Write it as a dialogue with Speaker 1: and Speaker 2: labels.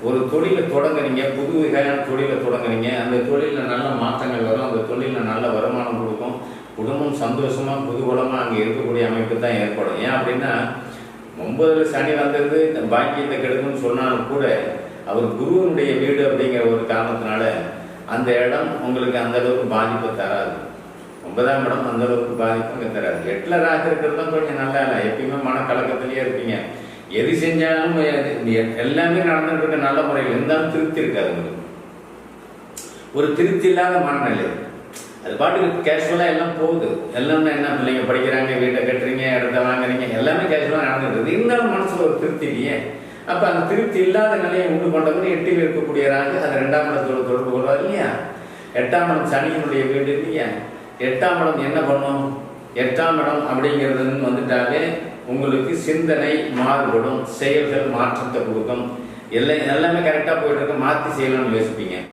Speaker 1: ஒரு தொழிலை தொடங்குறீங்க, புது வகையான தொழிலை தொடங்குறீங்க, அந்த தொழிலில் நல்ல மாற்றங்கள் வரும், அந்த தொழிலில் நல்ல வருமானம் கொடுக்கும், குடும்பம் சந்தோஷமாக புதுகுலமாக அங்கே இருக்கக்கூடிய அமைப்பு தான் ஏற்படும். ஏன் அப்படின்னா 9ல் சனி வந்தது பாக்கியத்தை கெடுக்கும்னு சொன்னாலும் கூட அவர் குருவனுடைய வீடு அப்படிங்கிற ஒரு காரணத்தினால அந்த இடம் உங்களுக்கு அந்த அளவுக்கு பாதிப்பை தராது. 9ஆம் இடம் அந்த அளவுக்கு பாதிப்பு அங்கே தராது. 8ல் ராகு இருக்கிறது தான் கொஞ்சம் நல்லா இல்லை, எப்பயுமே மனக்கலக்கத்திலேயே இருப்பீங்க. எது செஞ்சாலும் எல்லாமே நடந்துட்டு இருக்க நல்ல முறையில் இருந்தாலும் திருப்தி இருக்காது. உங்களுக்கு ஒரு திருப்தி இல்லாத மனநிலை, அது பாட்டுக்கு கேஷுவலாக எல்லாம் போகுது. எல்லாமே என்ன, பிள்ளைங்க படிக்கிறாங்க, வீட்டை கட்டுறீங்க, இடத்த வாங்குறீங்க, எல்லாமே கேஷுவலாக நடந்துருக்குது. இருந்தாலும் மனசில் ஒரு திருப்தி இல்லையே. அப்போ அந்த திருப்தி இல்லாத நிலையை உண்டு கொண்டவங்க 8ல் இருக்கக்கூடிய ராகு அது 2ஆம் இடத்தோட தொடர்பு கொள்வார் இல்லையா. 8ஆம் இடம் சனியினுடைய வீடு இல்லையா. 8ஆம் இடம் என்ன பண்ணும், 8ஆம் இடம் அப்படிங்கிறதுன்னு வந்துட்டாலே உங்களுக்கு சிந்தனை மாறுபடும், செயல்கள் மாற்றத்தை கொடுக்கும். எல்லாமே கரெக்டாக போயிட்டு இருக்க, மாற்றி செய்யலாம்னு யோசிப்பீங்க.